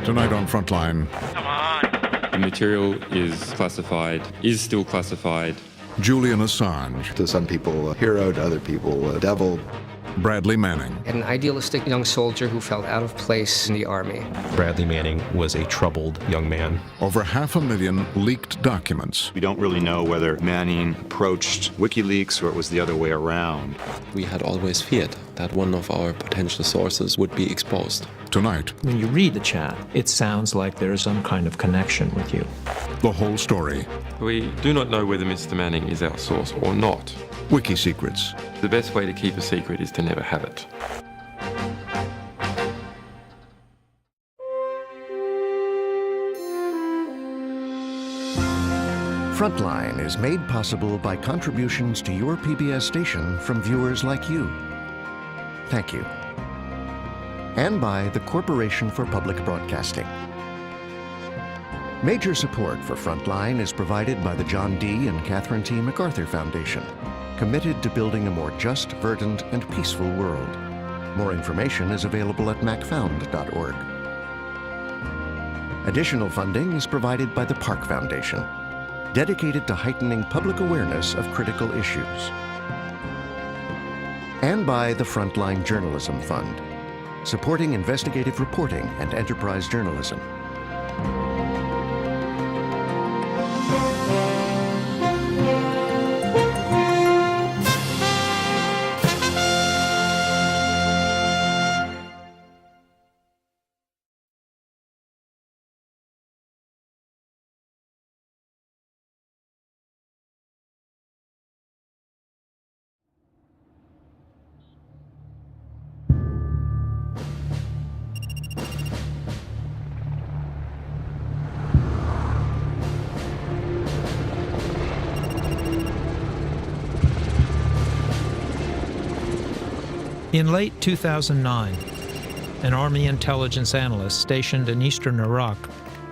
Tonight on Frontline. Come on. The material is still classified. Julian Assange. To some people, a hero. To other people, a devil. Bradley Manning. An idealistic young soldier who felt out of place in the army. Bradley Manning was a troubled young man. Over 500,000 leaked documents. We don't really know whether Manning approached WikiLeaks or it was the other way around. We had always feared that one of our potential sources would be exposed. Tonight. When you read the chat, it sounds like there is some kind of connection with you. The whole story. We do not know whether Mr. Manning is our source or not. Wikisecrets. The best way to keep a secret is to never have it. Frontline is made possible by contributions to your PBS station from viewers like you. Thank you. And by the Corporation for Public Broadcasting. Major support for Frontline is provided by the John D. and Catherine T. MacArthur Foundation, committed to building a more just, verdant, and peaceful world. More information is available at macfound.org. Additional funding is provided by the Park Foundation, dedicated to heightening public awareness of critical issues. And by the Frontline Journalism Fund, supporting investigative reporting and enterprise journalism. In late 2009, an Army intelligence analyst stationed in eastern Iraq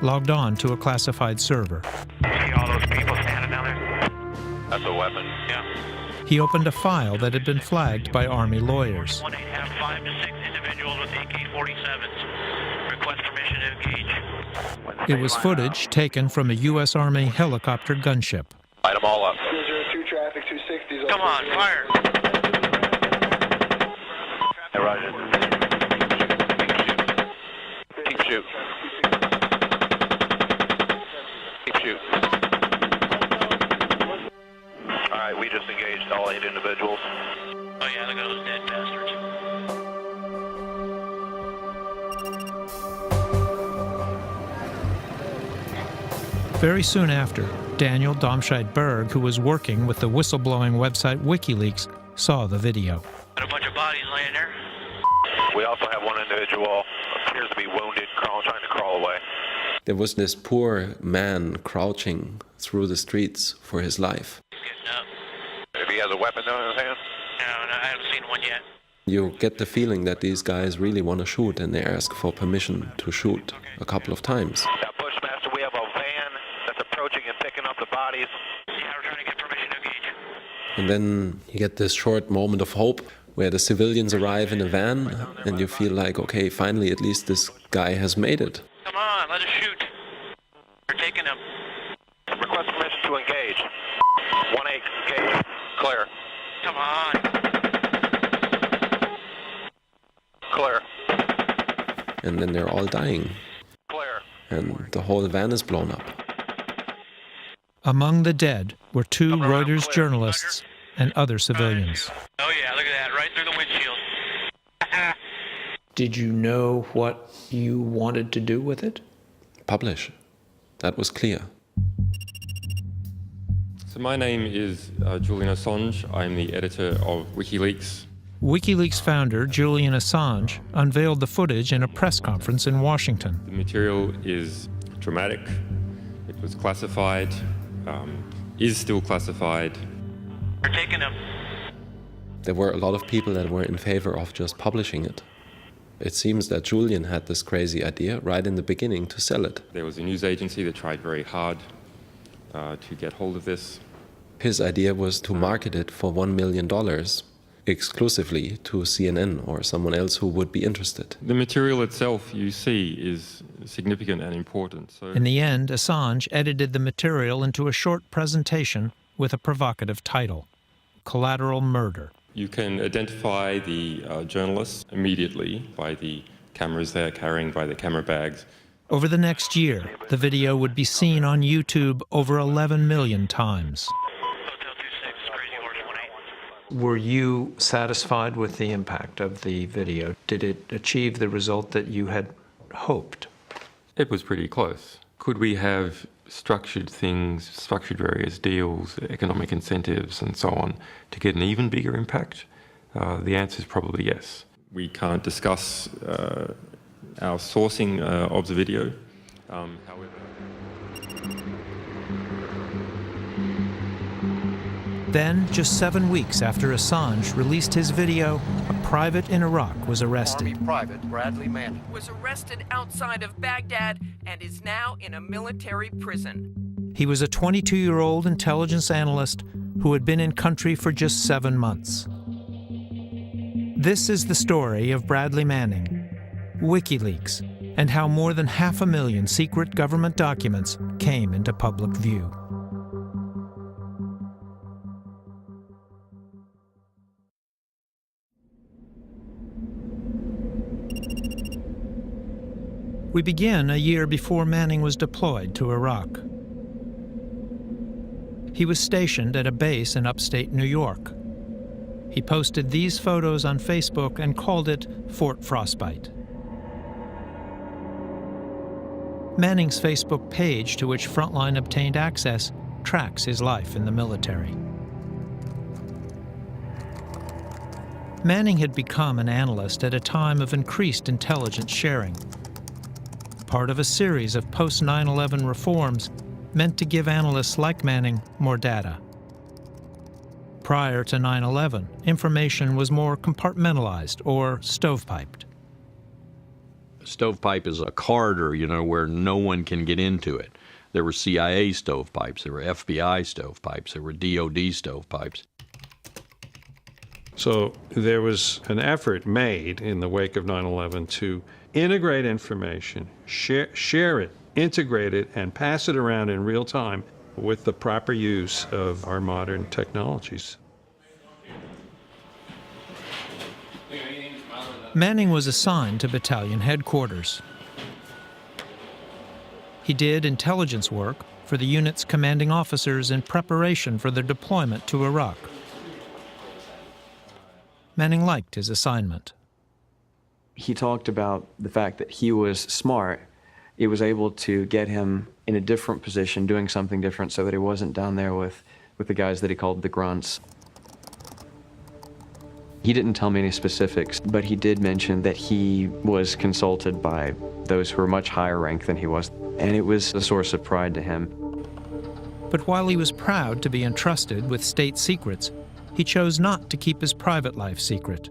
logged on to a classified server. See all those people standing down there? That's a weapon. Yeah. He opened a file that had been flagged by Army lawyers. 5 to 6 individuals with AK-47s. Request permission to engage. It was footage taken from a U.S. Army helicopter gunship. Light them all up. 002 traffic, 260s. Come on, fire! Hey, Roger. Keep shoot. Keep shoot. All right, we just engaged all 8 individuals. Oh yeah, look at those dead bastards. Very soon after, Daniel Domscheit-Berg, who was working with the whistleblowing website WikiLeaks, saw the video. Got a bunch of bodies laying there. We also have one individual appears to be wounded, trying to crawl away. There was this poor man crouching through the streets for his life. He's getting up. If he has a weapon in his hand? No, I haven't seen one yet. You get the feeling that these guys really want to shoot, and they ask for permission to shoot a couple of times. Now, Bushmaster, we have a van that's approaching and picking up the bodies. Yeah, we're trying to get permission to engage. And then you get this short moment of hope where the civilians arrive in a van, and you feel like, okay, finally, at least this guy has made it. Come on, let us shoot. We're taking him. Request permission to engage. 1-8, engage. Clear. Come on. Clear. And then they're all dying. Clear. And the whole van is blown up. Among the dead were 2 Reuters journalists and other civilians. Oh yeah, look at that, right through the windshield. Did you know what you wanted to do with it? Publish. That was clear. So my name is Julian Assange. I'm the editor of WikiLeaks. WikiLeaks founder Julian Assange unveiled the footage in a press conference in Washington. The material is dramatic. It was classified, is still classified. We're taking him. There were a lot of people that were in favor of just publishing it. It seems that Julian had this crazy idea right in the beginning to sell it. There was a news agency that tried very hard to get hold of this. His idea was to market it for $1 million exclusively to CNN or someone else who would be interested. The material itself, you see, is significant and important. So In the end, Assange edited the material into a short presentation with a provocative title, Collateral Murder. you can identify the journalists immediately by the cameras they're carrying, by the camera bags. Over the next year, the video would be seen on YouTube over 11 million times. Were you satisfied with the impact of the video? Did it achieve the result that you had hoped? It was pretty close. Could we have structured things, structured various deals, economic incentives and so on to get an even bigger impact? The answer is probably yes. We can't discuss our sourcing of the video, however. Then, just 7 weeks after Assange released his video, a private in Iraq was arrested. Army Private Bradley Manning was arrested outside of Baghdad and is now in a military prison. He was a 22-year-old intelligence analyst who had been in country for just 7 months. This is the story of Bradley Manning, WikiLeaks, and how more than 500,000 secret government documents came into public view. We begin a year before Manning was deployed to Iraq. He was stationed at a base in upstate New York. He posted these photos on Facebook and called it Fort Frostbite. Manning's Facebook page, to which Frontline obtained access, tracks his life in the military. Manning had become an analyst at a time of increased intelligence sharing, part of a series of post-9/11 reforms meant to give analysts like Manning more data. Prior to 9/11, information was more compartmentalized or stovepiped. Stovepipe is a corridor, where no one can get into it. There were CIA stovepipes, there were FBI stovepipes, there were DOD stovepipes. So there was an effort made in the wake of 9/11 to integrate information, share it, integrate it, and pass it around in real time with the proper use of our modern technologies. Manning was assigned to battalion headquarters. He did intelligence work for the unit's commanding officers in preparation for their deployment to Iraq. Manning liked his assignment. He talked about the fact that he was smart. It was able to get him in a different position, doing something different, so that he wasn't down there with the guys that he called the grunts. He didn't tell me any specifics, but he did mention that he was consulted by those who were much higher ranked than he was, and it was a source of pride to him. But while he was proud to be entrusted with state secrets, he chose not to keep his private life secret.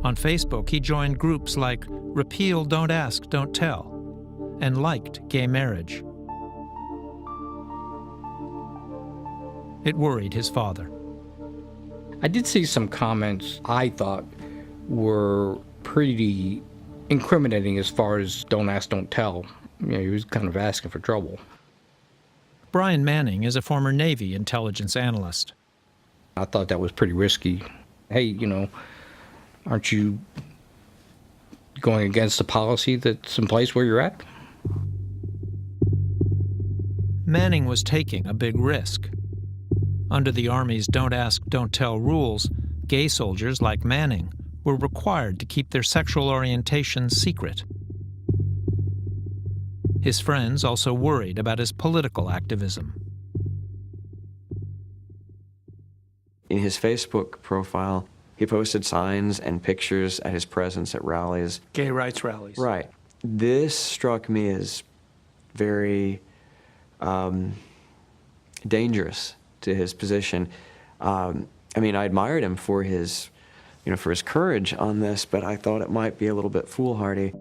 On Facebook, he joined groups like Repeal Don't Ask, Don't Tell, and liked gay marriage. It worried his father. I did see some comments I thought were pretty incriminating as far as don't ask, don't tell. He was kind of asking for trouble. Brian Manning is a former Navy intelligence analyst. I thought that was pretty risky. Hey, aren't you going against the policy that's in place where you're at? Manning was taking a big risk. Under the Army's Don't Ask, Don't Tell rules, gay soldiers like Manning were required to keep their sexual orientation secret. His friends also worried about his political activism. In his Facebook profile, he posted signs and pictures at his presence at rallies. Gay rights rallies. Right. This struck me as very dangerous to his position. I admired him for his, for his courage on this, but I thought it might be a little bit foolhardy.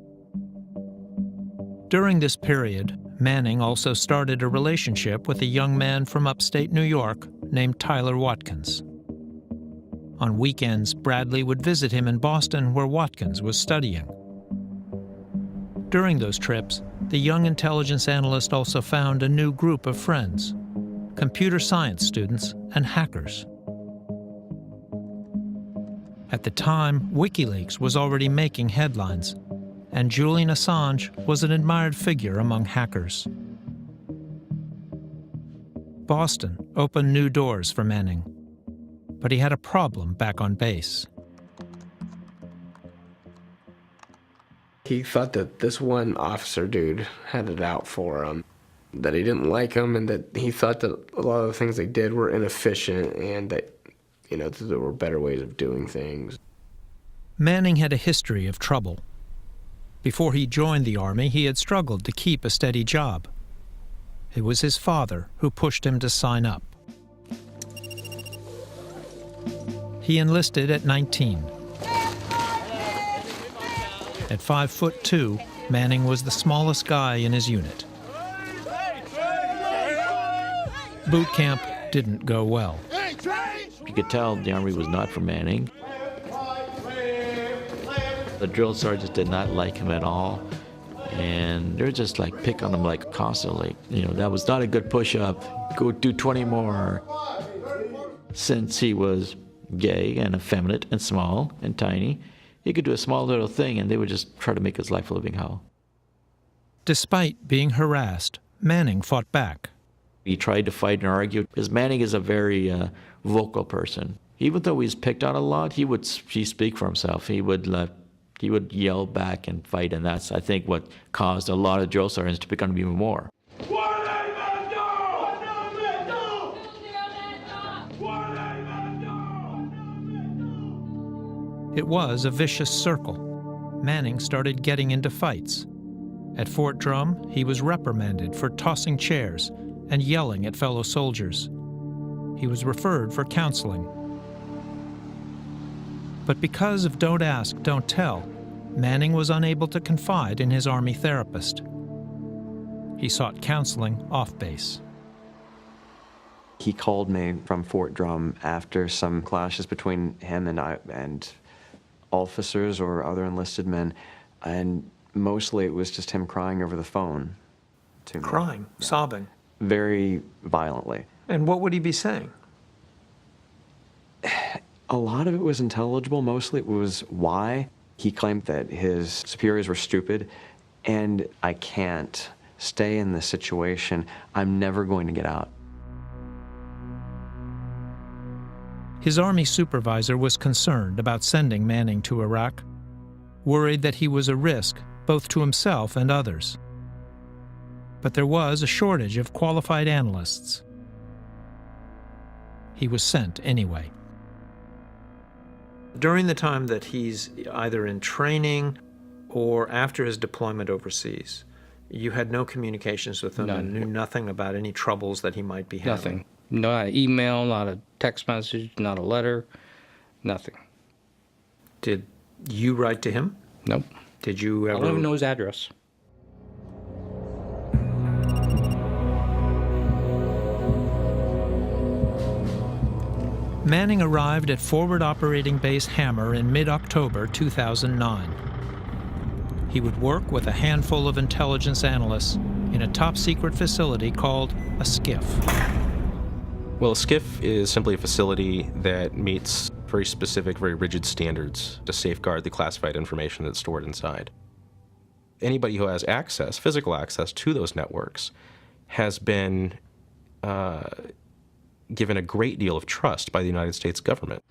During this period, Manning also started a relationship with a young man from upstate New York named Tyler Watkins. On weekends, Bradley would visit him in Boston, where Watkins was studying. During those trips, the young intelligence analyst also found a new group of friends: computer science students and hackers. At the time, WikiLeaks was already making headlines, and Julian Assange was an admired figure among hackers. Boston opened new doors for Manning, but he had a problem back on base. He thought that this one officer dude had it out for him, that he didn't like him, and that he thought that a lot of the things they did were inefficient and that, that there were better ways of doing things. Manning had a history of trouble. Before he joined the Army, he had struggled to keep a steady job. It was his father who pushed him to sign up. He enlisted at 19. At 5'2", Manning was the smallest guy in his unit. Boot camp didn't go well. You could tell the Army was not for Manning. The drill sergeants did not like him at all, and they were just like pick on him like constantly. That was not a good push-up. Go do 20 more. Since he was gay and effeminate and small and tiny, he could do a small little thing, and they would just try to make his life a living hell. Despite being harassed, Manning fought back. He tried to fight and argue, because Manning is a very vocal person. Even though he's picked on a lot, he speak for himself. He would yell back and fight, and that's, I think, what caused a lot of drill sergeants to pick on him even more. It was a vicious circle. Manning started getting into fights. At Fort Drum, he was reprimanded for tossing chairs and yelling at fellow soldiers. He was referred for counseling. But because of Don't Ask, Don't Tell, Manning was unable to confide in his Army therapist. He sought counseling off base. He called me from Fort Drum after some clashes between him and officers or other enlisted men, and mostly it was just him crying over the phone to me. Crying, sobbing. Very violently. And what would he be saying? A lot of it was intelligible. Mostly it was why. He claimed that his superiors were stupid, and I can't stay in this situation. I'm never going to get out. His Army supervisor was concerned about sending Manning to Iraq, worried that he was a risk both to himself and others. But there was a shortage of qualified analysts. He was sent anyway. During the time that he's either in training or after his deployment overseas, you had no communications with him and knew nothing about any troubles that he might be having? Nothing. Not an email, not a text message, not a letter, nothing. Did you write to him? Nope. Did you ever? I don't even know his address. Manning arrived at Forward Operating Base Hammer in mid-October 2009. He would work with a handful of intelligence analysts in a top-secret facility called a SCIF. Well, a SCIF is simply a facility that meets very specific, very rigid standards to safeguard the classified information that's stored inside. Anybody who has access, physical access to those networks, has been given a great deal of trust by the United States government.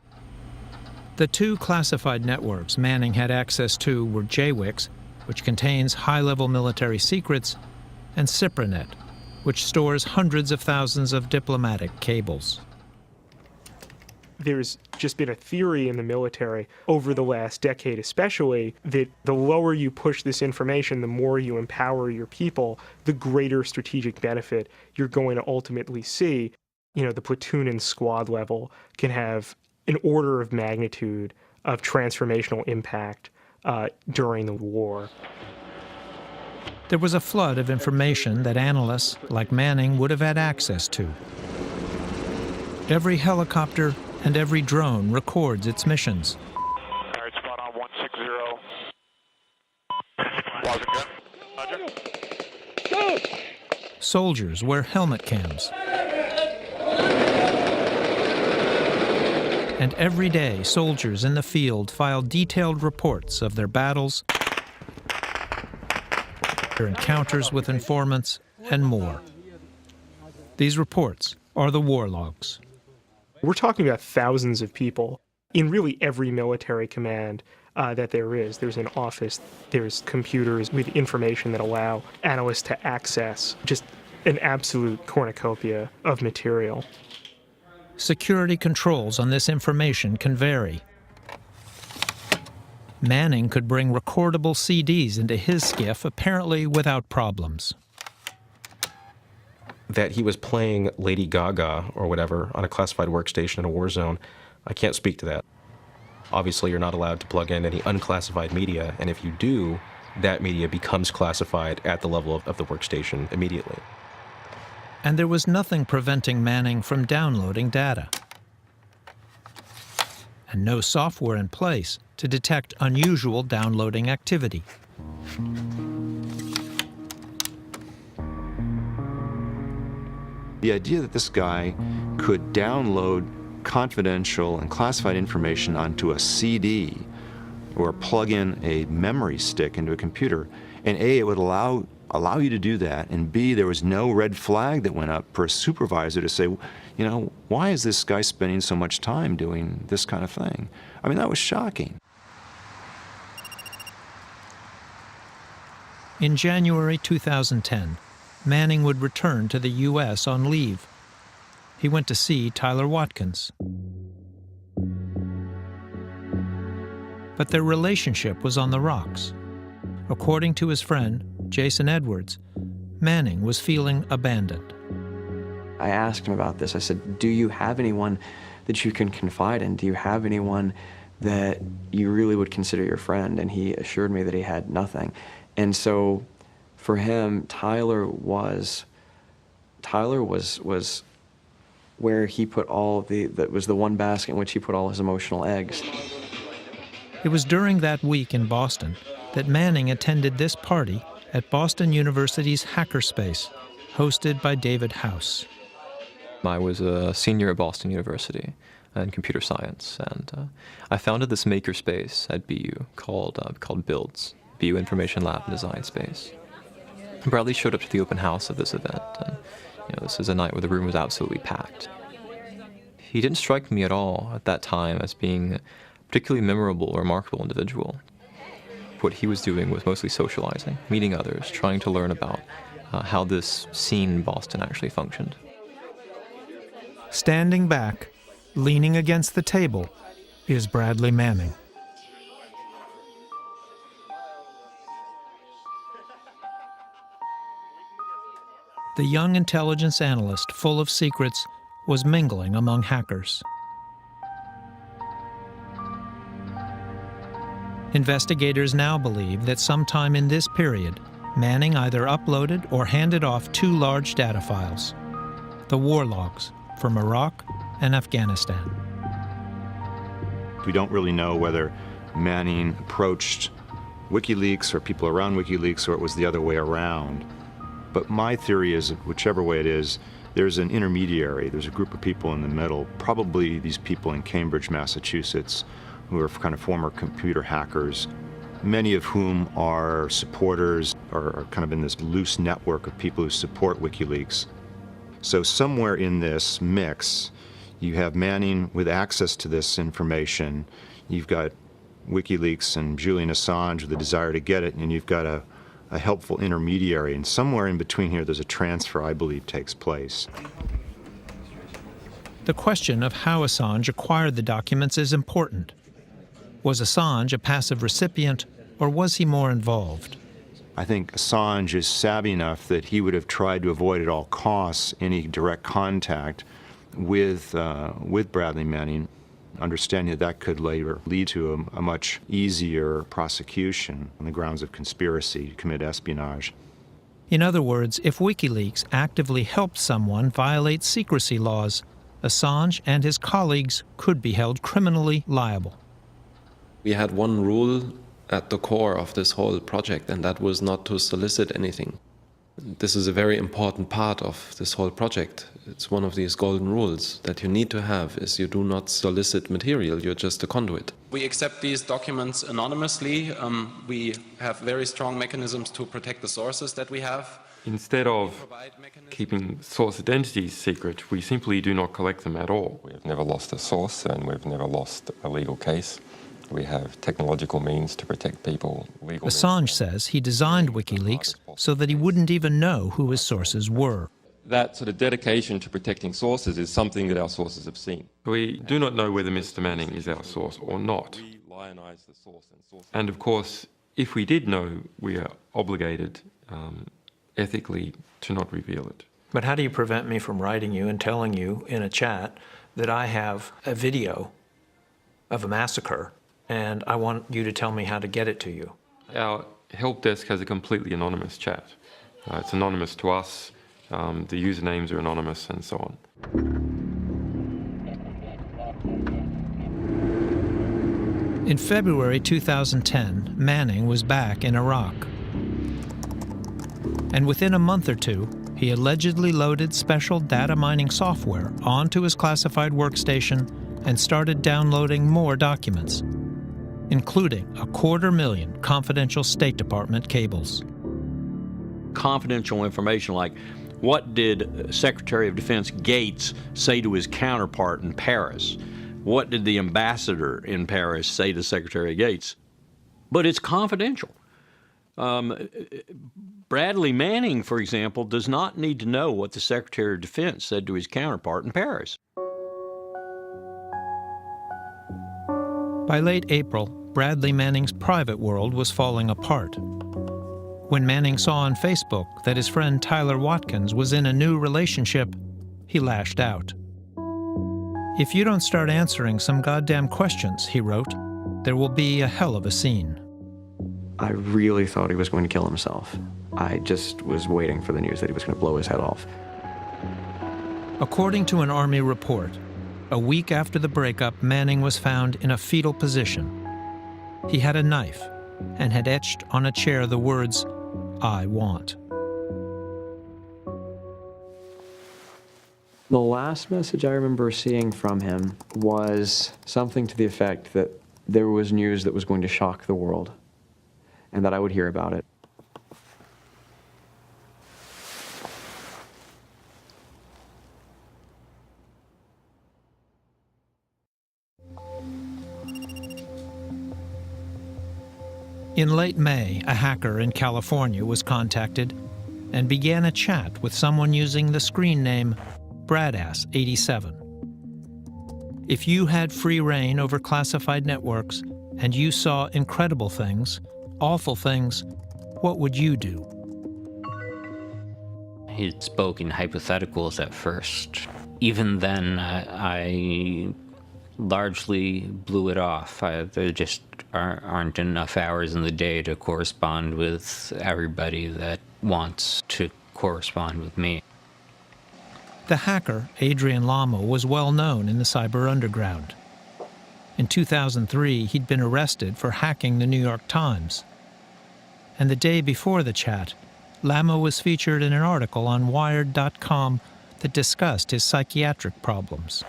The two classified networks Manning had access to were JWICS, which contains high-level military secrets, and CIPRANET, which stores hundreds of thousands of diplomatic cables. There's just been a theory in the military over the last decade especially that the lower you push this information, the more you empower your people, the greater strategic benefit you're going to ultimately see. The platoon and squad level can have an order of magnitude of transformational impact during the war. There was a flood of information that analysts like Manning would have had access to. Every helicopter and every drone records its missions. All right, spot on 160. Roger. Go! Soldiers wear helmet cams. And every day, soldiers in the field file detailed reports of their battles, their encounters with informants, and more. These reports are the war logs. We're talking about thousands of people in really every military command that there is. There's an office, there's computers with information that allow analysts to access just an absolute cornucopia of material. Security controls on this information can vary. Manning could bring recordable CDs into his skiff apparently without problems. That he was playing Lady Gaga or whatever on a classified workstation in a war zone, I can't speak to that. Obviously, you're not allowed to plug in any unclassified media, and if you do, that media becomes classified at the level of the workstation immediately. And there was nothing preventing Manning from downloading data. And no software in place to detect unusual downloading activity. The idea that this guy could download confidential and classified information onto a CD or plug in a memory stick into a computer, and A, it would allow you to do that, and B, there was no red flag that went up for a supervisor to say, you know, why is this guy spending so much time doing this kind of thing? I mean, that was shocking. In January 2010, Manning would return to the U.S. on leave. He went to see Tyler Watkins. But their relationship was on the rocks. According to his friend, Jason Edwards, Manning was feeling abandoned. I asked him about this. I said, do you have anyone that you can confide in? Do you have anyone that you really would consider your friend? And he assured me that he had nothing. And so for him, Tyler was where he put that was the one basket in which he put all his emotional eggs. It was during that week in Boston that Manning attended this party at Boston University's Hackerspace, hosted by David House. I was a senior at Boston University in computer science, and I founded this makerspace at BU called Builds, BU Information Lab and Design Space. Bradley showed up to the open house of this event, and this is a night where the room was absolutely packed. He didn't strike me at all at that time as being a particularly memorable or remarkable individual. What he was doing was mostly socializing, meeting others, trying to learn about how this scene in Boston actually functioned. Standing back, leaning against the table, is Bradley Manning. The young intelligence analyst, full of secrets, was mingling among hackers. Investigators now believe that sometime in this period, Manning either uploaded or handed off 2 large data files, the war logs from Iraq and Afghanistan. We don't really know whether Manning approached WikiLeaks or people around WikiLeaks, or it was the other way around. But my theory is that whichever way it is, there's an intermediary. There's a group of people in the middle, probably these people in Cambridge, Massachusetts, who are kind of former computer hackers, many of whom are supporters or are kind of in this loose network of people who support WikiLeaks. So somewhere in this mix, you have Manning with access to this information, you've got WikiLeaks and Julian Assange with the desire to get it, and you've got a helpful intermediary, and somewhere in between here there's a transfer, I believe, takes place. The question of how Assange acquired the documents is important. Was Assange a passive recipient, or was he more involved? I think Assange is savvy enough that he would have tried to avoid at all costs any direct contact with Bradley Manning. understanding that could later lead to a much easier prosecution on the grounds of conspiracy to commit espionage. In other words, if WikiLeaks actively helped someone violate secrecy laws, Assange and his colleagues could be held criminally liable. We had one rule at the core of this whole project, and that was not to solicit anything. This is a very important part of this whole project. It's one of these golden rules that you need to have, is you do not solicit material, you're just a conduit. We accept these documents anonymously. We have very strong mechanisms to protect the sources that we have. Instead of keeping source identities secret, we simply do not collect them at all. We've never lost a source and we've never lost a legal case. We have technological means to protect people. Assange says he designed WikiLeaks so that he wouldn't even know who his sources were. That sort of dedication to protecting sources is something that our sources have seen. We do not know whether Mr. Manning is our source or not. And of course, if we did know, we are obligated ethically to not reveal it. But how do you prevent me from writing you and telling you in a chat that I have a video of a massacre and I want you to tell me how to get it to you? Our help desk has a completely anonymous chat. It's anonymous to us, the usernames are anonymous, and so on. In February 2010, Manning was back in Iraq. And within a month or two, he allegedly loaded special data mining software onto his classified workstation and started downloading more documents, including 250,000 confidential State Department cables. Confidential information like, what did Secretary of Defense Gates say to his counterpart in Paris? What did the ambassador in Paris say to Secretary Gates? But it's confidential. Bradley Manning, for example, does not need to know what the Secretary of Defense said to his counterpart in Paris. By late April, Bradley Manning's private world was falling apart. When Manning saw on Facebook that his friend Tyler Watkins was in a new relationship, he lashed out. "If you don't start answering some goddamn questions," he wrote, "there will be a hell of a scene." I really thought he was going to kill himself. I just was waiting for the news that he was going to blow his head off. According to an Army report, a week after the breakup, Manning was found in a fetal position. He had a knife and had etched on a chair the words, "I want." The last message I remember seeing from him was something to the effect that there was news that was going to shock the world, and that I would hear about it. In late May, a hacker in California was contacted and began a chat with someone using the screen name Bradass87. If you had free reign over classified networks and you saw incredible things, awful things, what would you do? He spoke in hypotheticals at first. Even then, I largely blew it off. There just aren't enough hours in the day to correspond with everybody that wants to correspond with me. The hacker, Adrian Lamo, was well known in the cyber underground. In 2003, he'd been arrested for hacking the New York Times. And the day before the chat, Lamo was featured in an article on Wired.com that discussed his psychiatric problems.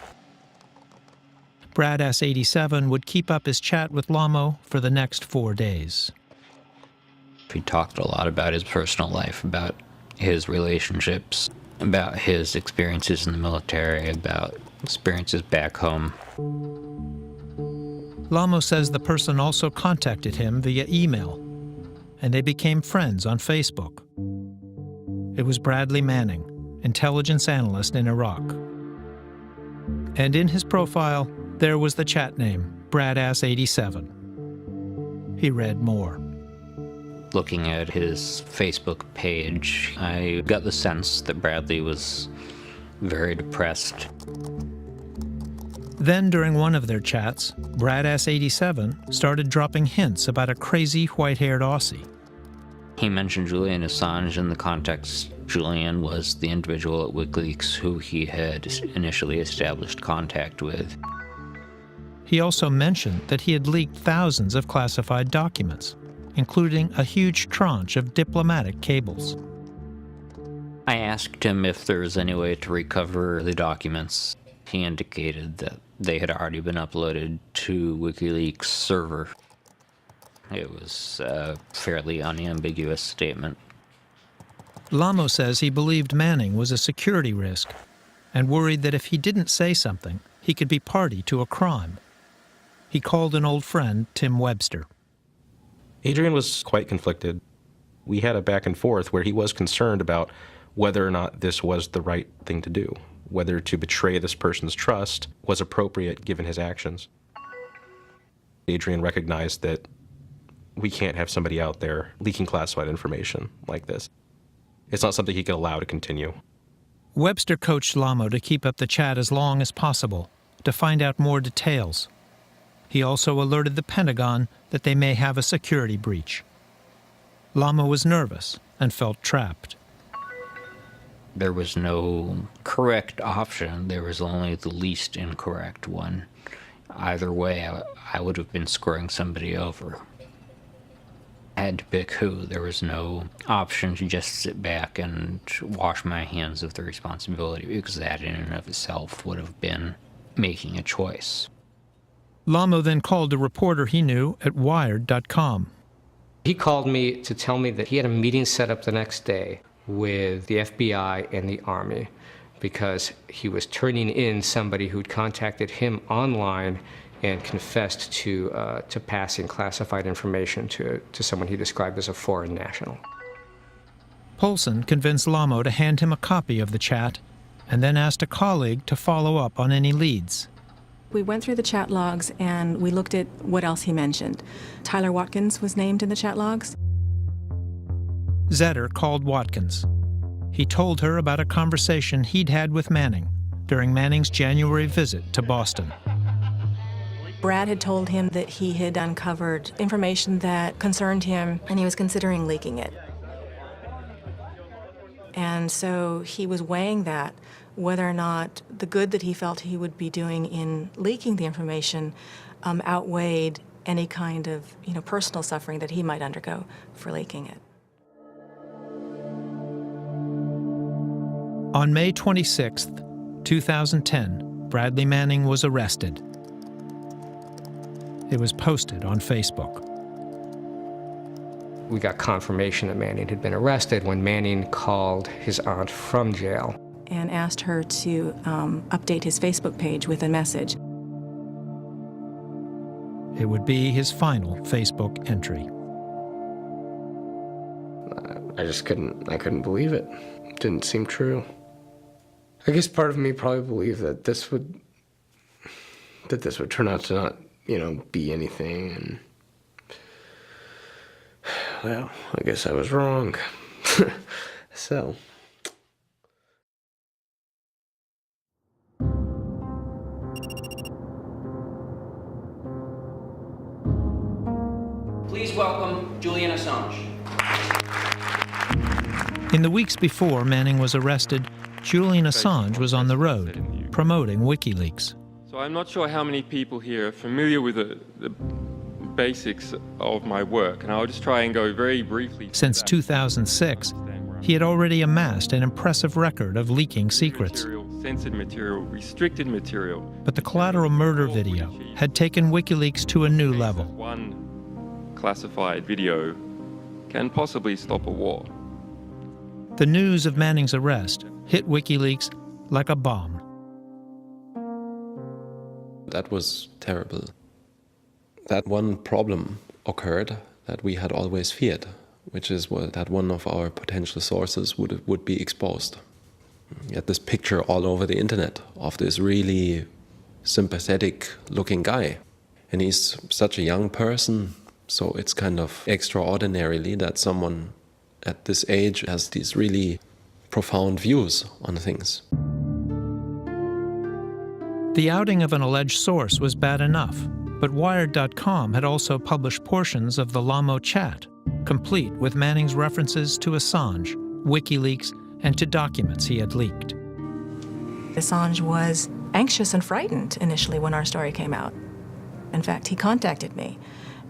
Bradass87 would keep up his chat with Lamo for the next 4 days. He talked a lot about his personal life, about his relationships, about his experiences in the military, about experiences back home. Lamo says the person also contacted him via email, and they became friends on Facebook. It was Bradley Manning, intelligence analyst in Iraq. And in his profile, there was the chat name, Bradass87. He read more. Looking at his Facebook page, I got the sense that Bradley was very depressed. Then, during one of their chats, Brad S87 started dropping hints about a crazy white-haired Aussie. He mentioned Julian Assange in the context. Julian was the individual at WikiLeaks who he had initially established contact with. He also mentioned that he had leaked thousands of classified documents, including a huge tranche of diplomatic cables. I asked him if there was any way to recover the documents. He indicated that they had already been uploaded to WikiLeaks' server. It was a fairly unambiguous statement. Lamo says he believed Manning was a security risk and worried that if he didn't say something, he could be party to a crime. He called an old friend, Tim Webster. Adrian was quite conflicted. We had a back and forth where he was concerned about whether or not this was the right thing to do, whether to betray this person's trust was appropriate given his actions. Adrian recognized that we can't have somebody out there leaking classified information like this. It's not something he could allow to continue. Webster coached Lamo to keep up the chat as long as possible, to find out more details. He also alerted the Pentagon that they may have a security breach. Lamo was nervous and felt trapped. There was no correct option. There was only the least incorrect one. Either way, I would have been screwing somebody over. I had to pick who. There was no option to just sit back and wash my hands of the responsibility, because that in and of itself would have been making a choice. Lamo then called a reporter he knew at Wired.com. He called me to tell me that he had a meeting set up the next day with the FBI and the Army because he was turning in somebody who'd contacted him online and confessed to passing classified information to someone he described as a foreign national. Polson convinced Lamo to hand him a copy of the chat and then asked a colleague to follow up on any leads. We went through the chat logs and we looked at what else he mentioned. Tyler Watkins was named in the chat logs. Zetter called Watkins. He told her about a conversation he'd had with Manning during Manning's January visit to Boston. Brad had told him that he had uncovered information that concerned him and he was considering leaking it. And so he was weighing that, whether or not the good that he felt he would be doing in leaking the information outweighed any kind of personal suffering that he might undergo for leaking it. On May 26, 2010, Bradley Manning was arrested. It was posted on Facebook. We got confirmation that Manning had been arrested when Manning called his aunt from jail and asked her to update his Facebook page with a message. It would be his final Facebook entry. I couldn't believe it. It didn't seem true. I guess part of me probably believed that this would turn out to not, be anything, and well, I guess I was wrong. So. Please welcome Julian Assange. In the weeks before Manning was arrested, Julian Assange was on the road, promoting WikiLeaks. So I'm not sure how many people here are familiar with the basics of my work, and I'll just try and go very briefly. Since 2006, he had already amassed an impressive record of leaking secrets. Censored material, restricted material. But the collateral murder video had taken WikiLeaks to a new level. One classified video can possibly stop a war. The news of Manning's arrest hit WikiLeaks like a bomb. That was terrible. That one problem occurred that we had always feared, which is that one of our potential sources would be exposed. You had this picture all over the internet of this really sympathetic looking guy. And he's such a young person, so it's kind of extraordinarily that someone at this age has these really profound views on things. The outing of an alleged source was bad enough, but Wired.com had also published portions of the Lamo chat, complete with Manning's references to Assange, WikiLeaks, and to documents he had leaked. Assange was anxious and frightened initially when our story came out. In fact, he contacted me,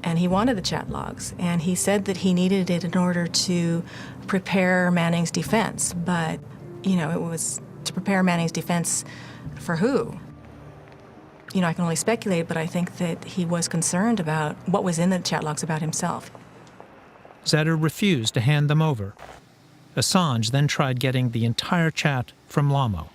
and he wanted the chat logs, and he said that he needed it in order to prepare Manning's defense. But, you know, it was to prepare Manning's defense for who? You know, I can only speculate, but I think that he was concerned about what was in the chat logs about himself. Zetter refused to hand them over. Assange then tried getting the entire chat from Lamo.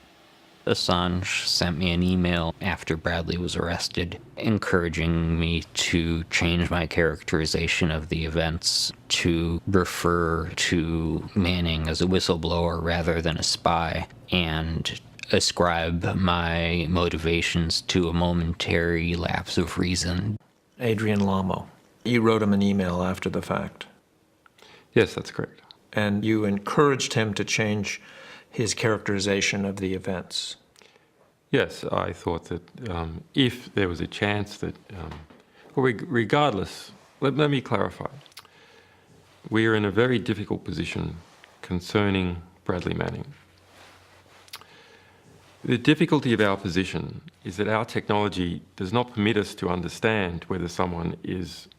Assange sent me an email after Bradley was arrested, encouraging me to change my characterization of the events to refer to Manning as a whistleblower rather than a spy, and ascribe my motivations to a momentary lapse of reason. Adrian Lamo, you wrote him an email after the fact. Yes, that's correct. And you encouraged him to change his characterization of the events. Yes, I thought that if there was a chance that, regardless, let me clarify. We are in a very difficult position concerning Bradley Manning. The difficulty of our position is that our technology does not permit us to understand whether someone is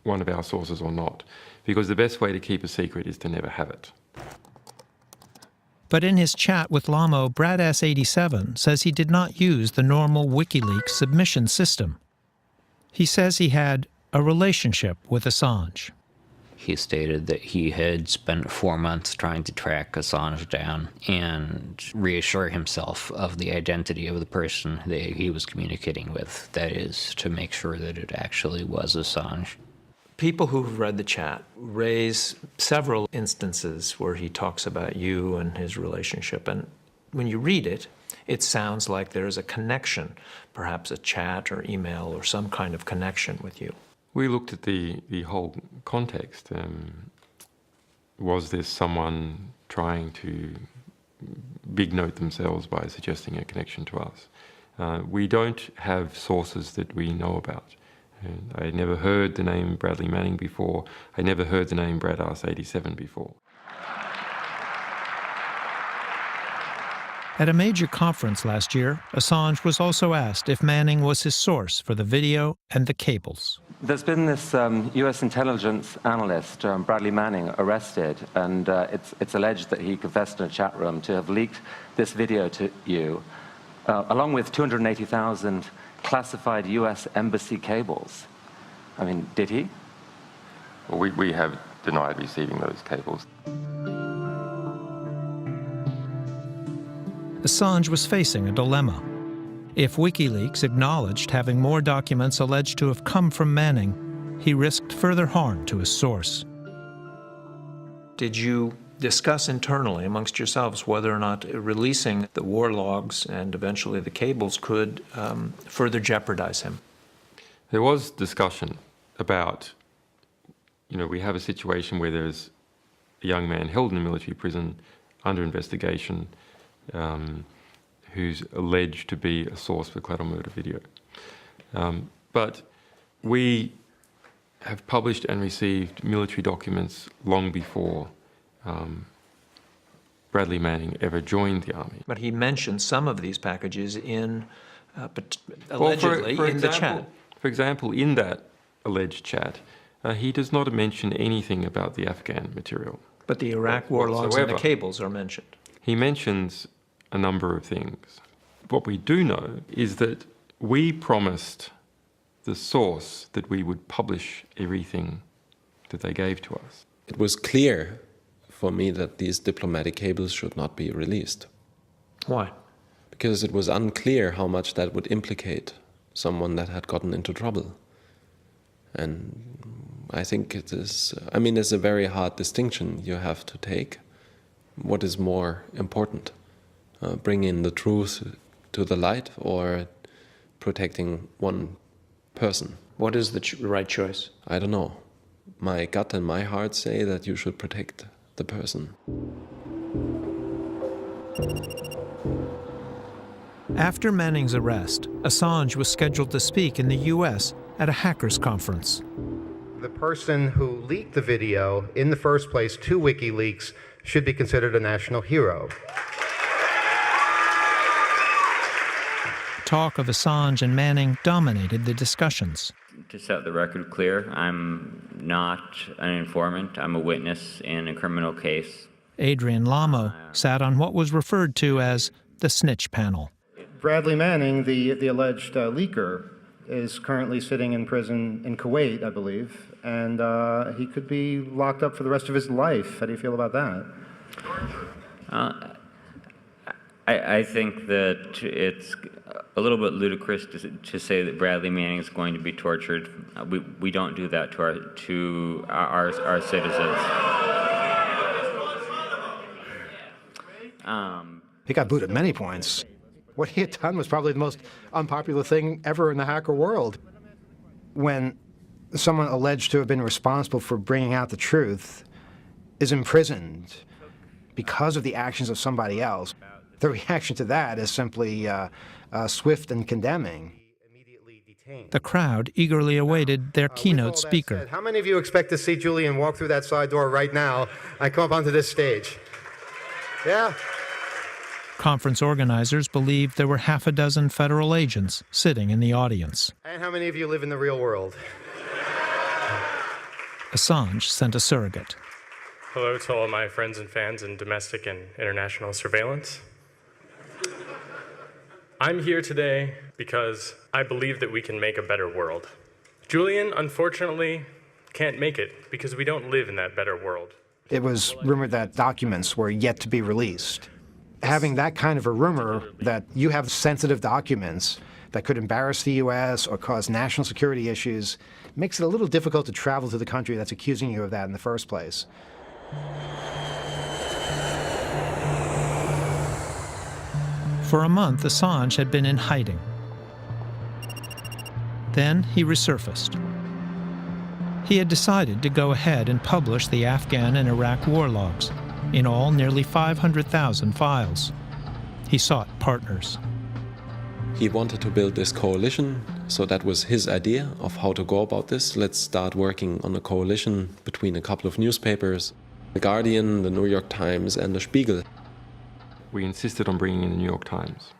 one of our sources or not, because the best way to keep a secret is to never have it. But in his chat with Lamo, Brad S87 says he did not use the normal WikiLeaks submission system. He says he had a relationship with Assange. He stated that he had spent 4 months trying to track Assange down and reassure himself of the identity of the person that he was communicating with. That is, to make sure that it actually was Assange. People who've read the chat raise several instances where he talks about you and his relationship. And when you read it, it sounds like there's a connection, perhaps a chat or email or some kind of connection with you. We looked at the whole context. Was this someone trying to big note themselves by suggesting a connection to us? We don't have sources that we know about. And I never heard the name Bradley Manning before. I never heard the name Brad S87 before. At a major conference last year, Assange was also asked if Manning was his source for the video and the cables. There's been this U.S. intelligence analyst, Bradley Manning, arrested, and it's alleged that he confessed in a chat room to have leaked this video to you, along with 280,000 classified U.S. embassy cables. I mean, did he? Well, we have denied receiving those cables. Assange was facing a dilemma. If WikiLeaks acknowledged having more documents alleged to have come from Manning, he risked further harm to his source. Did you discuss internally amongst yourselves whether or not releasing the war logs and eventually the cables could further jeopardize him? There was discussion about, we have a situation where there's a young man held in a military prison under investigation who's alleged to be a source for collateral murder video. But we have published and received military documents long before Bradley Manning ever joined the Army. But he mentioned some of these packages in, allegedly, in the chat. For example, in that alleged chat, he does not mention anything about the Afghan material. But the Iraq war logs and the cables are mentioned. He mentions a number of things. What we do know is that we promised the source that we would publish everything that they gave to us. It was clear for me that these diplomatic cables should not be released. Why? Because it was unclear how much that would implicate someone that had gotten into trouble. And I think it is, it's a very hard distinction you have to take. What is more important? Bringing the truth to the light or protecting one person? What is the right choice? I don't know. My gut and my heart say that you should protect the person. After Manning's arrest, Assange was scheduled to speak in the U.S. at a hackers conference. The person who leaked the video in the first place to WikiLeaks should be considered a national hero. Talk of Assange and Manning dominated the discussions. To set the record clear, I'm not an informant. I'm a witness in a criminal case. Adrian Lamo sat on what was referred to as the snitch panel. Bradley Manning, the alleged leaker, is currently sitting in prison in Kuwait, I believe, and he could be locked up for the rest of his life. How do you feel about that? I think that it's a little bit ludicrous to say that Bradley Manning is going to be tortured. We don't do that to our citizens. He got booed at many points. What he had done was probably the most unpopular thing ever in the hacker world. When someone alleged to have been responsible for bringing out the truth is imprisoned because of the actions of somebody else, the reaction to that is simply swift and condemning. The crowd eagerly awaited their keynote speaker. How many of you expect to see Julian walk through that side door right now and come up onto this stage? Yeah? Conference organizers believed there were half a dozen federal agents sitting in the audience. And how many of you live in the real world? Assange sent a surrogate. Hello to all my friends and fans in domestic and international surveillance. I'm here today because I believe that we can make a better world. Julian, unfortunately, can't make it because we don't live in that better world. It was rumored that documents were yet to be released. Having that kind of a rumor that you have sensitive documents that could embarrass the U.S. or cause national security issues makes it a little difficult to travel to the country that's accusing you of that in the first place. For a month, Assange had been in hiding. Then he resurfaced. He had decided to go ahead and publish the Afghan and Iraq war logs. In all, nearly 500,000 files. He sought partners. He wanted to build this coalition, so that was his idea of how to go about this. Let's start working on a coalition between a couple of newspapers, The Guardian, the New York Times, and the Spiegel. We insisted on bringing in the New York Times.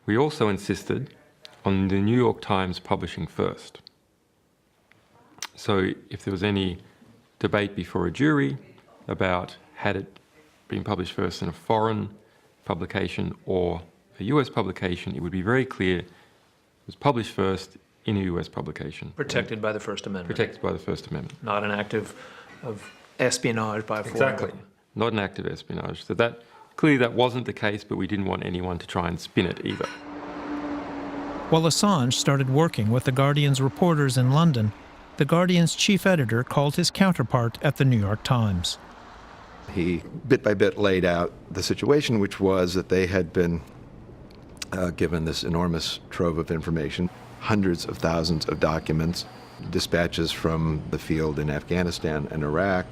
We also insisted on the New York Times publishing first. So if there was any debate before a jury about had it been published first in a foreign publication or a US publication, it would be very clear it was published first in a US publication. Protected by the First Amendment. Protected by the First Amendment. Not an act of espionage by a foreign Exactly. Not an act of espionage. So that clearly that wasn't the case, but we didn't want anyone to try and spin it either. While Assange started working with The Guardian's reporters in London, The Guardian's chief editor called his counterpart at the New York Times. He bit by bit laid out the situation, which was that they had been given this enormous trove of information, hundreds of thousands of documents, dispatches from the field in Afghanistan and Iraq.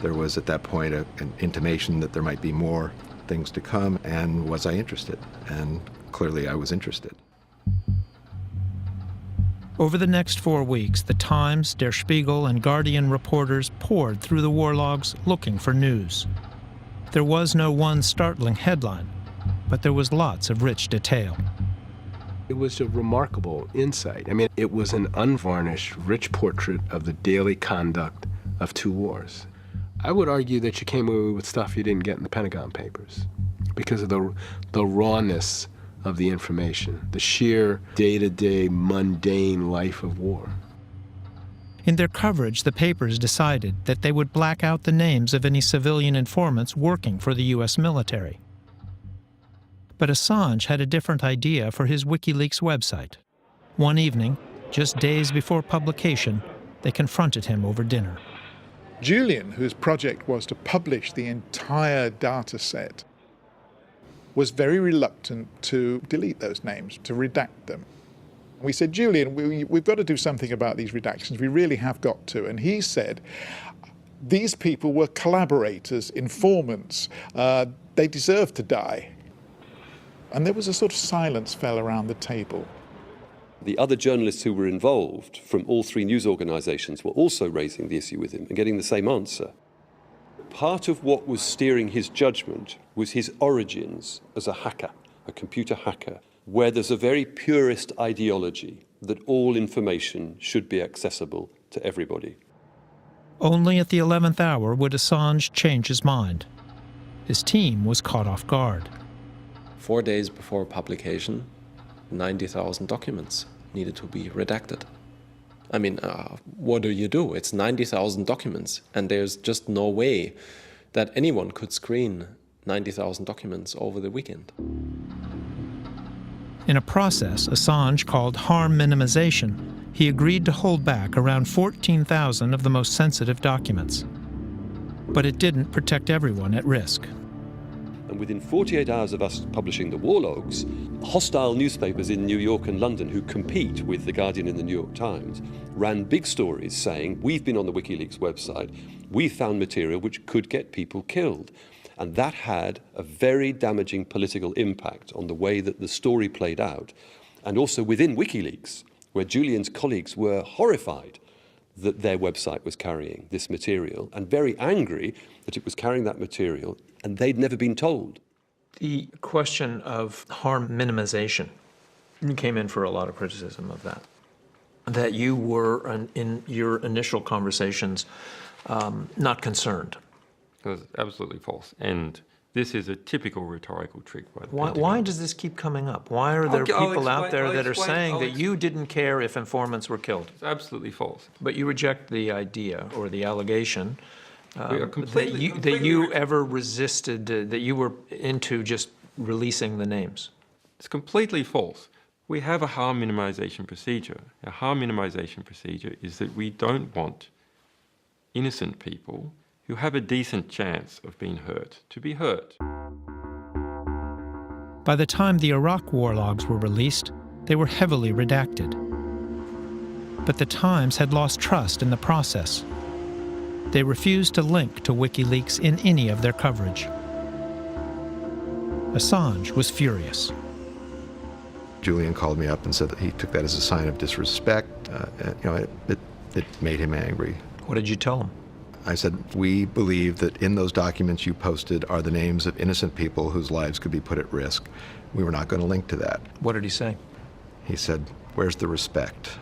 There was at that point an intimation that there might be more things to come, and was I interested? And clearly I was interested. Over the next 4 weeks, the Times, Der Spiegel, and Guardian reporters poured through the war logs looking for news. There was no one startling headline, but there was lots of rich detail. It was a remarkable insight. I mean, it was an unvarnished, rich portrait of the daily conduct of two wars. I would argue that you came away with stuff you didn't get in the Pentagon Papers because of the rawness of the information, the sheer day-to-day mundane life of war. In their coverage, the papers decided that they would black out the names of any civilian informants working for the U.S. military. But Assange had a different idea for his WikiLeaks website. One evening, just days before publication, they confronted him over dinner. Julian, whose project was to publish the entire data set, was very reluctant to delete those names, to redact them. We said, Julian, we've got to do something about these redactions. We really have got to. And he said, these people were collaborators, informants. They deserve to die. And there was a sort of silence fell around the table. The other journalists who were involved from all three news organisations were also raising the issue with him and getting the same answer. Part of what was steering his judgment was his origins as a hacker, a computer hacker, where there's a very purist ideology that all information should be accessible to everybody. Only at the 11th hour would Assange change his mind. His team was caught off guard. 4 days before publication, 90,000 documents needed to be redacted. I mean, what do? It's 90,000 documents, and there's just no way that anyone could screen 90,000 documents over the weekend. In a process Assange called harm minimization, he agreed to hold back around 14,000 of the most sensitive documents. But it didn't protect everyone at risk. And within 48 hours of us publishing the war logs, hostile newspapers in New York and London who compete with The Guardian and the New York Times ran big stories saying, we've been on the WikiLeaks website, we found material which could get people killed. And that had a very damaging political impact on the way that the story played out. And also within WikiLeaks, where Julian's colleagues were horrified that their website was carrying this material and very angry that it was carrying that material and they'd never been told. The question of harm minimization came in for a lot of criticism of that. That you were, in your initial conversations, not concerned. That's absolutely false. And this is a typical rhetorical trick by the Why does this keep coming up? Why are there people out there that are saying that you didn't care if informants were killed? It's absolutely false. But you reject the idea or the allegation completely that you ever resisted, that you were into just releasing the names. It's completely false. We have a harm minimization procedure. A harm minimization procedure is that we don't want innocent people who have a decent chance of being hurt to be hurt. By the time the Iraq war logs were released, they were heavily redacted. But the Times had lost trust in the process. They refused to link to WikiLeaks in any of their coverage. Assange was furious. Julian called me up and said that he took that as a sign of disrespect. It made him angry. What did you tell him? I said, we believe that in those documents you posted are the names of innocent people whose lives could be put at risk. We were not going to link to that. What did he say? He said, where's the respect?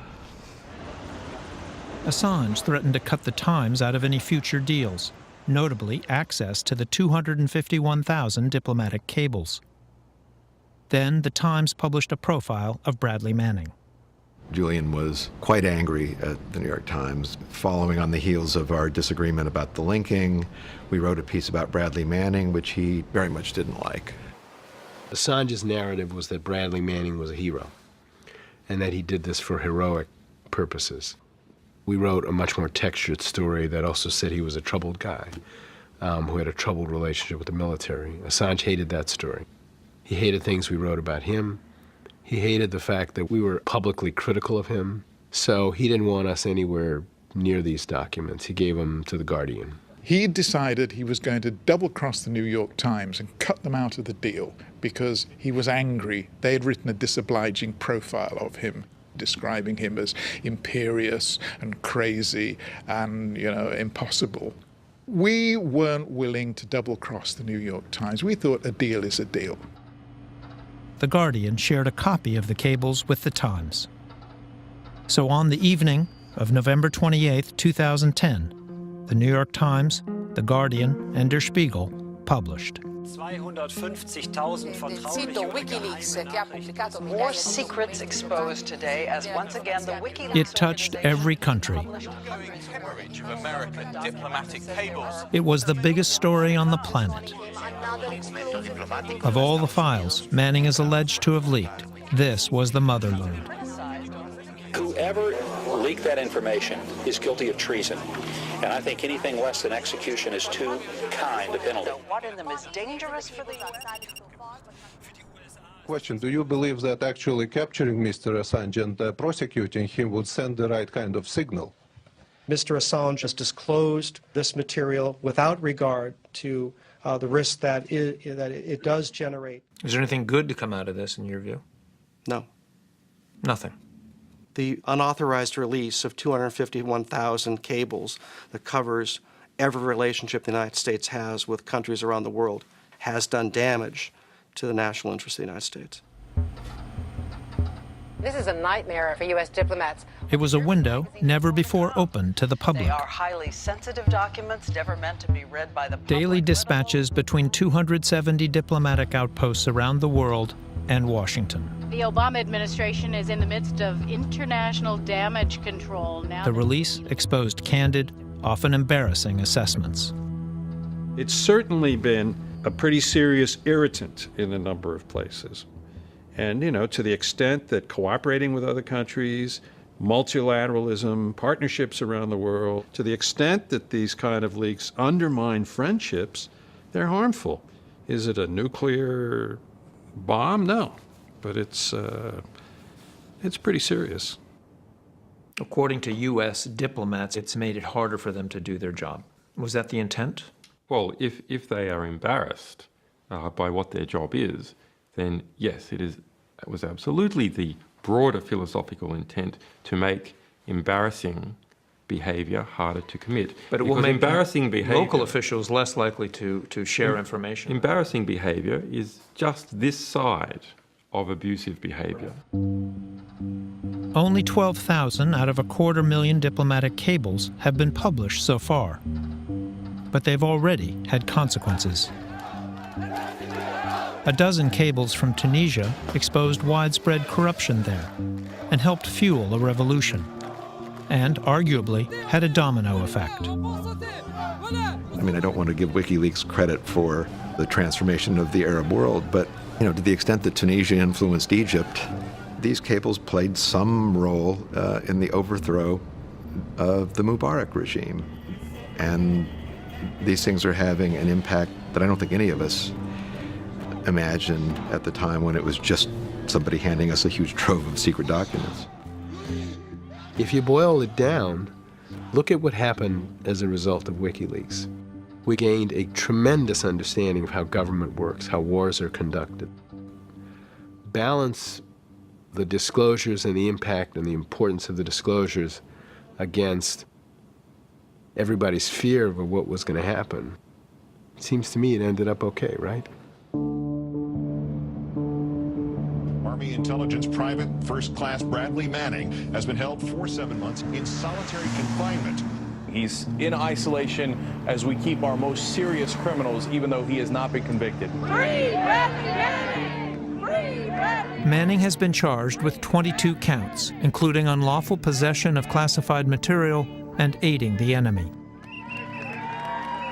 Assange threatened to cut the Times out of any future deals, notably access to the 251,000 diplomatic cables. Then the Times published a profile of Bradley Manning. Julian was quite angry at the New York Times. Following on the heels of our disagreement about the linking, we wrote a piece about Bradley Manning, which he very much didn't like. Assange's narrative was that Bradley Manning was a hero and that he did this for heroic purposes. We wrote a much more textured story that also said he was a troubled guy who had a troubled relationship with the military. Assange hated that story. He hated things we wrote about him. He hated the fact that we were publicly critical of him, so he didn't want us anywhere near these documents. He gave them to The Guardian. He decided he was going to double-cross the New York Times and cut them out of the deal because he was angry. They had written a disobliging profile of him, describing him as imperious and crazy and, impossible. We weren't willing to double-cross the New York Times. We thought a deal is a deal. The Guardian shared a copy of the cables with the Times. So on the evening of November 28, 2010, the New York Times, the Guardian, and Der Spiegel published. More secrets exposed today as once again the WikiLeaks. It touched every country. It was the biggest story on the planet. Of all the files Manning is alleged to have leaked, this was the motherlode. Whoever leaked that information is guilty of treason. And I think anything less than execution is too kind a penalty. What in them is dangerous for the Question, do you believe that actually capturing Mr. Assange and prosecuting him would send the right kind of signal? Mr. Assange has disclosed this material without regard to the risk that it does generate. Is there anything good to come out of this, in your view? No. Nothing. The unauthorized release of 251,000 cables that covers every relationship the United States has with countries around the world has done damage to the national interest of the United States. This is a nightmare for U.S. diplomats. It was a window never before opened to the public. They are highly sensitive documents, never meant to be read by the public. Daily dispatches between 270 diplomatic outposts around the world and Washington. The Obama administration is in the midst of international damage control now. The release exposed candid, often embarrassing assessments. It's certainly been a pretty serious irritant in a number of places. And, to the extent that cooperating with other countries, multilateralism, partnerships around the world, to the extent that these kind of leaks undermine friendships, they're harmful. Is it a nuclear bomb? No. But it's pretty serious. According to U.S. diplomats, it's made it harder for them to do their job. Was that the intent? Well, if they are embarrassed by what their job is, then yes, it was absolutely the broader philosophical intent to make embarrassing behaviour harder to commit. But it will make embarrassing behaviour, local officials less likely to share information. Embarrassing behaviour is just this side of abusive behaviour. Only 12,000 out of 250,000 diplomatic cables have been published so far. But they've already had consequences. A dozen cables from Tunisia exposed widespread corruption there and helped fuel a revolution, and arguably had a domino effect. I mean, I don't want to give WikiLeaks credit for the transformation of the Arab world, but to the extent that Tunisia influenced Egypt, these cables played some role in the overthrow of the Mubarak regime. And these things are having an impact that I don't think any of us imagined at the time, when it was just somebody handing us a huge trove of secret documents. If you boil it down, look at what happened as a result of WikiLeaks. We gained a tremendous understanding of how government works, how wars are conducted. Balance the disclosures and the impact and the importance of the disclosures against everybody's fear of what was going to happen. It seems to me it ended up okay, right? Army Intelligence Private First Class Bradley Manning has been held for 7 months in solitary confinement. He's in isolation as we keep our most serious criminals, even though he has not been convicted. Free Bradley Manning! Free Bradley! Manning has been charged with 22 counts, including unlawful possession of classified material and aiding the enemy.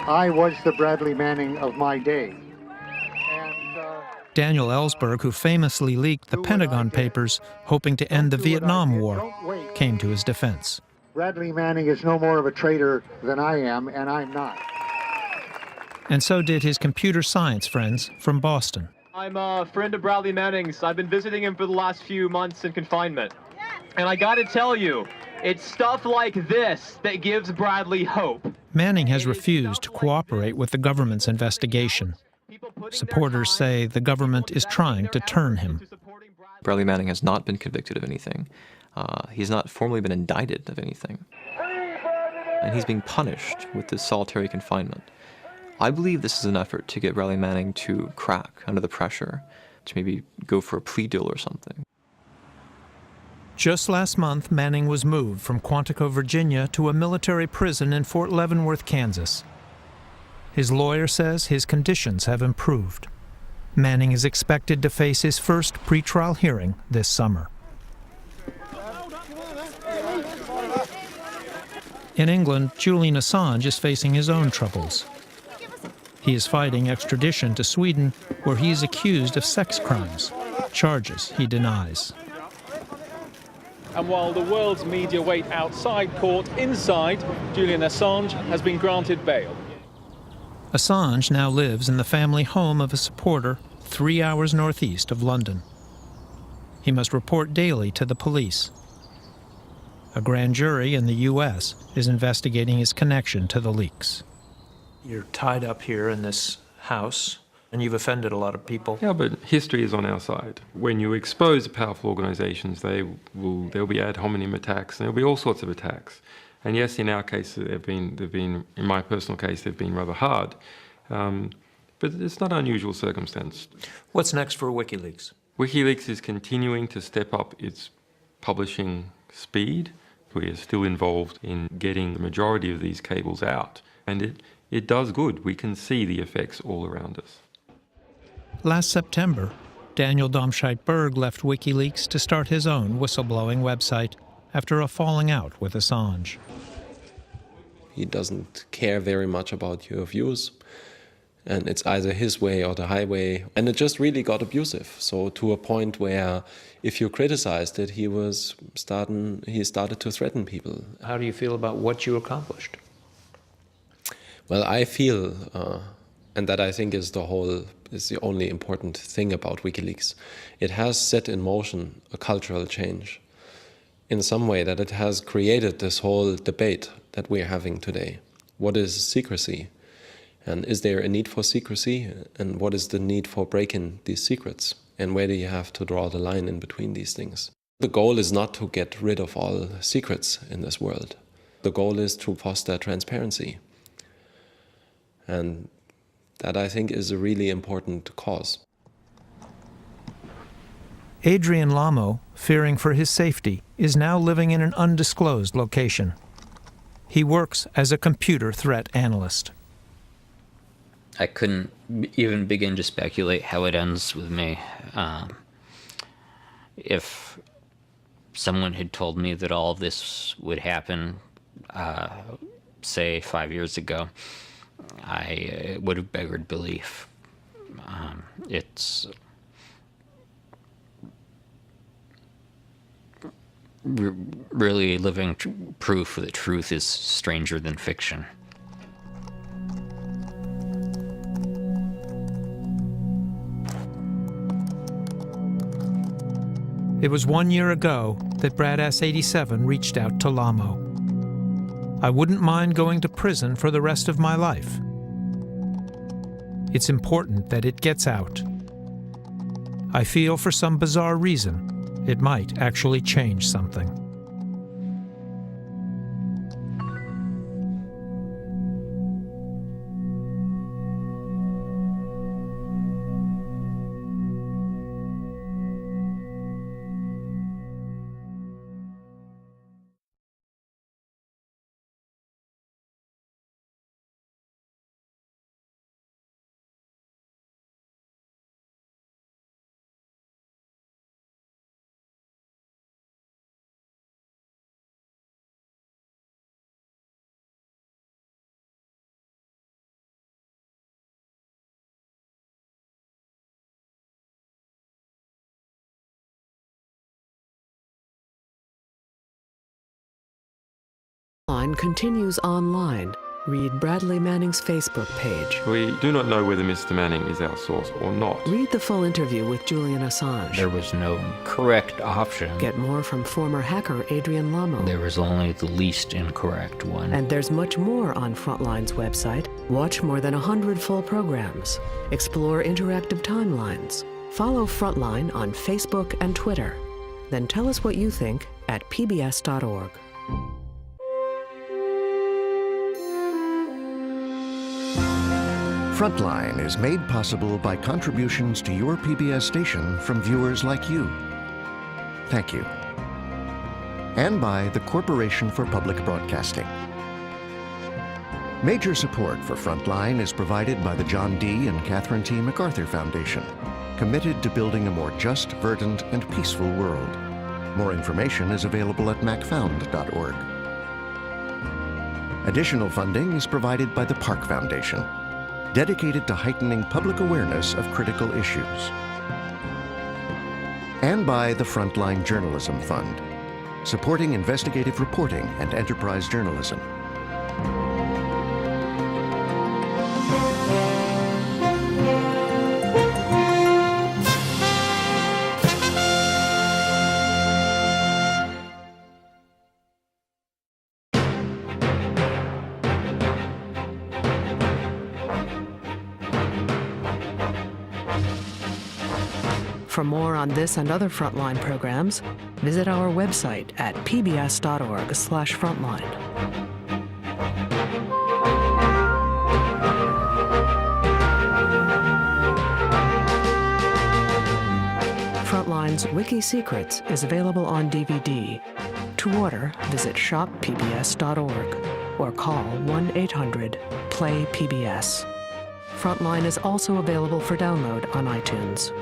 I was the Bradley Manning of my day. Daniel Ellsberg, who famously leaked the Pentagon Papers, hoping to end the Vietnam War, came to his defense. Bradley Manning is no more of a traitor than I am, and I'm not. And so did his computer science friends from Boston. I'm a friend of Bradley Manning's. I've been visiting him for the last few months in confinement. And I gotta tell you, it's stuff like this that gives Bradley hope. Manning has refused to cooperate with the government's investigation. Supporters say the government is trying to turn him. Bradley Manning has not been convicted of anything. He's not formally been indicted of anything. And he's being punished with this solitary confinement. I believe this is an effort to get Bradley Manning to crack under the pressure, to maybe go for a plea deal or something. Just last month, Manning was moved from Quantico, Virginia, to a military prison in Fort Leavenworth, Kansas. His lawyer says his conditions have improved. Manning is expected to face his first pretrial hearing this summer. In England, Julian Assange is facing his own troubles. He is fighting extradition to Sweden, where he is accused of sex crimes, charges he denies. And while the world's media wait outside court, inside, Julian Assange has been granted bail. Assange now lives in the family home of a supporter 3 hours northeast of London. He must report daily to the police. A grand jury in the U.S. is investigating his connection to the leaks. You're tied up here in this house, and you've offended a lot of people. Yeah, but history is on our side. When you expose powerful organisations, there'll be ad hominem attacks, and there'll be all sorts of attacks. And yes, in our case, they've been, in my personal case, they've been rather hard. But it's not unusual circumstance. What's next for WikiLeaks? WikiLeaks is continuing to step up its publishing speed. We are still involved in getting the majority of these cables out. And it does good. We can see the effects all around us. Last September, Daniel Domscheit-Berg left WikiLeaks to start his own whistleblowing website after a falling out with Assange. He doesn't care very much about your views, and it's either his way or the highway. And it just really got abusive. So to a point where if you criticized it, he started to threaten people. How do you feel about what you accomplished? Well, I feel, and that I think is the only important thing about WikiLeaks, it has set in motion a cultural change in some way, that it has created this whole debate that we're having today. What is secrecy? And is there a need for secrecy? And what is the need for breaking these secrets? And where do you have to draw the line in between these things? The goal is not to get rid of all secrets in this world. The goal is to foster transparency. And that, I think, is a really important cause. Adrian Lamo, fearing for his safety, is now living in an undisclosed location. He works as a computer threat analyst. I couldn't even begin to speculate how it ends with me. If someone had told me that all of this would happen, say 5 years ago, I would have beggared belief. It's really living proof that truth is stranger than fiction. It was 1 year ago that Brad S-87 reached out to Lamo. I wouldn't mind going to prison for the rest of my life. It's important that it gets out. I feel for some bizarre reason, it might actually change something. Continues online. Read Bradley Manning's Facebook page. We do not know whether Mr. Manning is our source or not. Read the full interview with Julian Assange. There was no correct option. Get more from former hacker Adrian Lamo. There was only the least incorrect one. And there's much more on Frontline's website. Watch more than 100 full programs. Explore interactive timelines. Follow Frontline on Facebook and Twitter. Then tell us what you think at pbs.org. Frontline is made possible by contributions to your PBS station from viewers like you. Thank you. And by the Corporation for Public Broadcasting. Major support for Frontline is provided by the John D. and Catherine T. MacArthur Foundation, committed to building a more just, verdant, and peaceful world. More information is available at macfound.org. Additional funding is provided by the Park Foundation, dedicated to heightening public awareness of critical issues. And by the Frontline Journalism Fund, supporting investigative reporting and enterprise journalism. For more on this and other Frontline programs, visit our website at pbs.org/frontline. Frontline's Wikisecrets is available on DVD. To order, visit shoppbs.org or call 1-800-PLAY-PBS. Frontline is also available for download on iTunes.